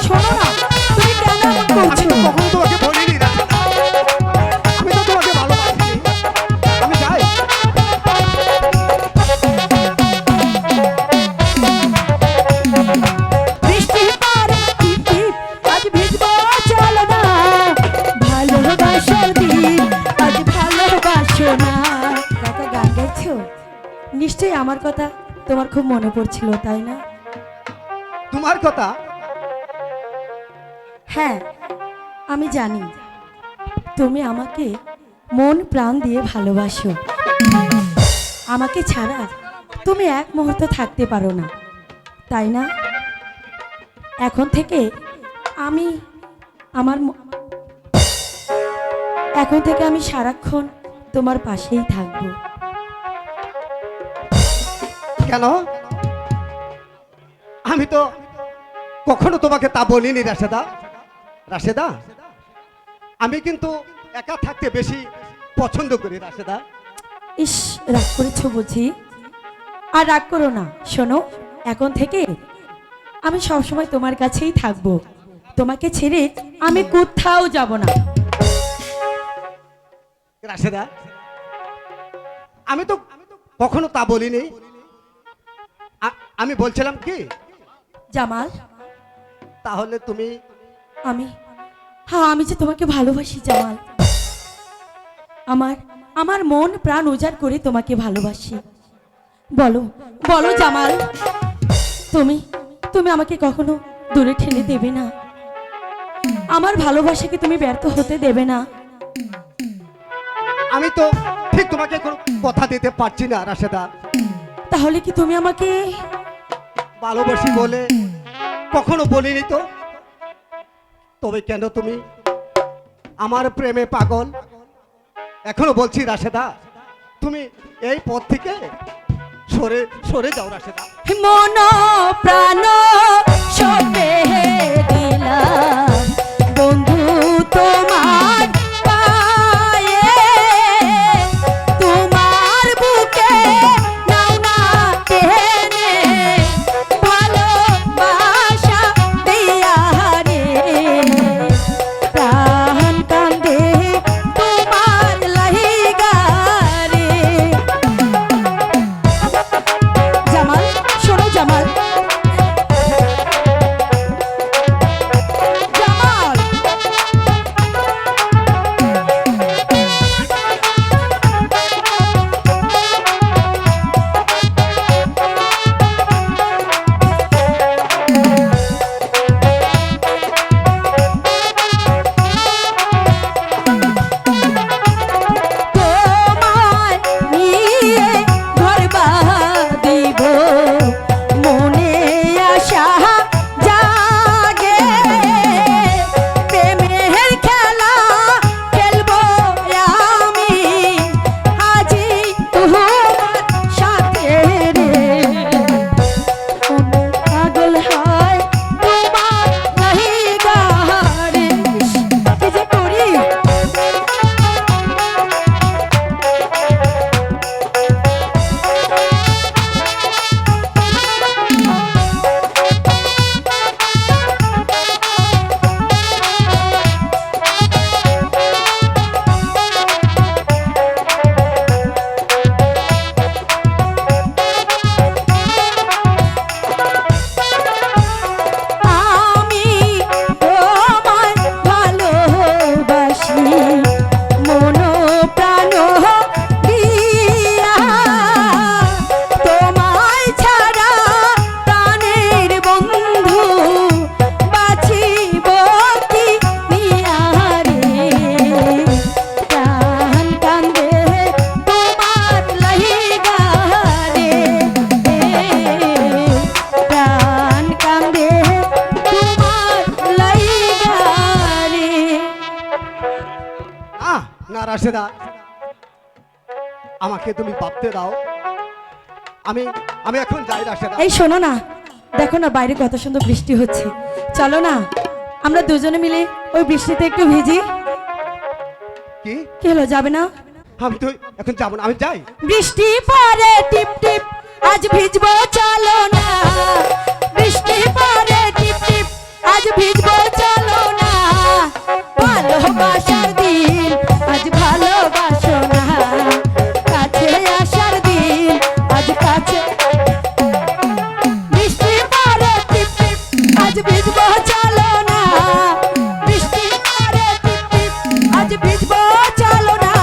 শোনো না, তুমি কেন এমন করছো? কখনো তোমাকে বলিনি রাশেদা, আমি তো তোমাকে ভালোবাসি। আমি যাই। বৃষ্টি পড়ে টিপ টিপ, আজ ভিজবো চলো না, ভালোবাসার দিন আজ ভালোবাসো না। কাকা গান গাইছো? নিশ্চয়ই আমার কথা তোমার খুব মনে পড়ছিল, তাই না? তোমার কথা? হ্যাঁ, আমি জানি তুমি আমাকে মন প্রাণ দিয়ে ভালোবাসো। আমাকে ছাড়া তুমি এক মুহূর্ত থাকতে পারো না, তাই না? এখন থেকে আমি এখন থেকে আমি সারাক্ষণ তোমার পাশেই থাকবো। কেন? আমি তো কখনো তোমাকে তা বলিনি রাশেদা। রাশেদা, আমি কিন্তু একা থাকতে বেশি পছন্দ করি রাশেদা। ইস, রাগ করেছো বুঝি? আর রাগ করো না, শোনো, এখন থেকে আমি সবসময় তোমার কাছেই থাকবো, তোমাকে ছেড়ে আমি কোথাও যাব না। রাশেদা, আমি তো কখনো তা বলিনি। আমি বলছিলাম কি, জামাল, তাহলে তুমি? হ্যাঁ, আমি যে তোমাকে ভালোবাসি জামাল। আমার মন প্রাণ উজাড় করে তোমাকে ভালোবাসি। বলো বলো জামাল, তুমি আমাকে কখনো দূরে ঠেলে দেবে না? আমার ভালোবাসাকে তুমি ব্যর্থ হতে দেবে না? আমি তো ঠিক তোমাকে কোনো কথা দিতে পারছি না রাশেদা। তাহলে কি তুমি আমাকে ভালোবাসি বলে কখনো বলিনি তো। তবে কেন তুমি আমার প্রেমে পাগল? এখনো বলছি রাশেদা, তুমি এই পথ থেকে সরে সরে যাও রাশেদা। মন প্রাণ সবে দিলাম বন্ধু তোমার পায়ে, তোমার বুকে নাও না টেনে ভালোবাসা দিয়া রে, প্রাণ কান্দে তোমার লাহিগা রে। জামাল, শোনো জামাল, জামাল, তোমায় নিয়ে ঘর বাঁধিব, মনে আশা জাগে, প্রেমের খেলা খেলবো আমি আজি তোমার সাথে রে, পাগল হয় তোমার লাহিগা রে। কি যে করি? আমি তোমায় ভালোবাসি মন প্রাণ দিয়া, তোমায় ছাড়া প্রাণের বন্ধু বাঁচিব কি নিয়া রে, প্রাণ কান্দে তোমার লাহিগা রে, প্রাণ কান্দে তোমার লাহিগা রে। না রাশেদা, আমাকে তুমি ভাবতে দাও। আমি আমি এখন যাই রাশেদা। এই শোনো না, দেখো না বাইরে কত সুন্দর বৃষ্টি হচ্ছে, চলো না আমরা দুজনে মিলে ওই বৃষ্টিতে একটু ভিজি। কি? কি হলো, যাবে না? আমি তো এখন যাবো না, আমি যাই। বৃষ্টি পড়ে টিপ টিপ, আজ ভিজবো চলো না, বৃষ্টি পড়ে টিপ টিপ, আজ ভিজবো ভালোবাসার দিন আজ ভালোবাসো না কাছে আসার দিন আজ কাছে বৃষ্টি পড়ে টিপ টিপ আজ ভিজবো চলো না বৃষ্টি পড়ে টিপ টিপ আজ ভিজবো চলো না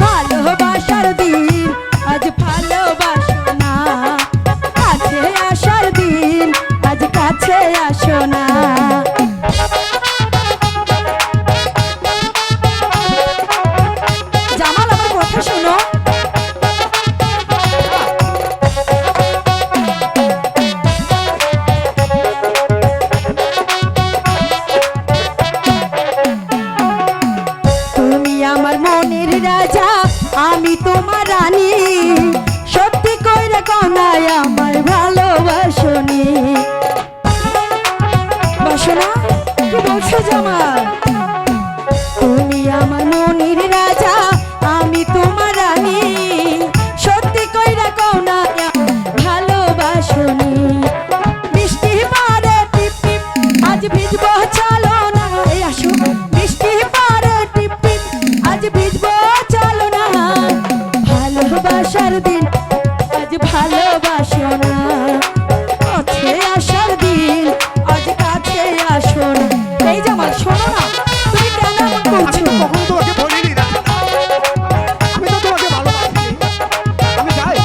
ভালোবাসার দিন আজ ভালোবাসো না কাছে আসার দিন আজ কাছে আসো না জামাল আমার কথা শোনো তুমি আমার মনের রাজা আমি তোমার রানী সত্যি কইরা কনায় আমার ভালোবাসনি বাসনা কি বলছো জামাল তুমি আমার মনের রাজা আমি তোমার রানী সত্যি কইরা কনায় ভালোবাসনি বৃষ্টি পড়ে টিপ টিপ আজ ভিজবো চলো না এই আসো বৃষ্টি পড়ে টিপ টিপ আজ ভিজবো চলো না ভালোবাসার দিন আজ ভালোবাসো না কাছে আসার দিন আজ কাছে আসো না এই জামাল শোনো না তুমি কেন এমন আমি করছো তো কখনো তোমাকে বলিনি রাশেদা, আমি তো তোমাকে ভালোবাসি। আমি যাই।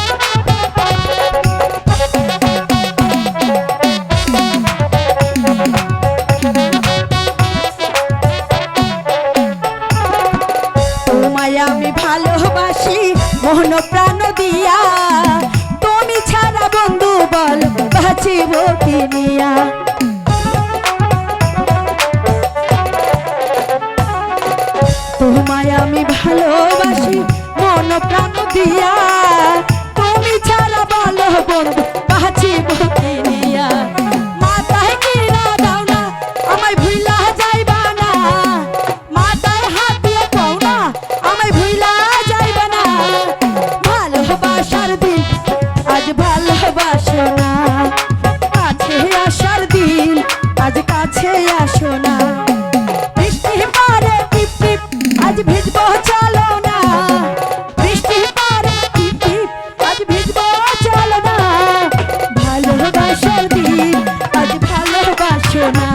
তোমায় আমি ভালোবাসি মন প্রাণ দিয়া তুমি ছাড়া বন্ধু বল বাঁচিব কি নিয়া তোমায় আমি ভালোবাসি মন প্রাণ দিয়া তুমি ছাড়া বলো বন্ধু বাঁচিব কি নিয়া মাথায় কিনা দাও না আমায় ভুলা যাইবা না মাথায় হাত দিয়ে কও না আমায় ভুলা যাইবা না ভালোবাসার দিন আজ ভালোবাসো না কাছে আসার দিন আজ কাছে আসো না বৃষ্টি পড়ে টিপ টিপ আজ ভিজবো চলো না বৃষ্টি পড়ে টিপ টিপ আজ ভিজবো চলো না ভালোবাসার দিন আজ ভালোবাসো না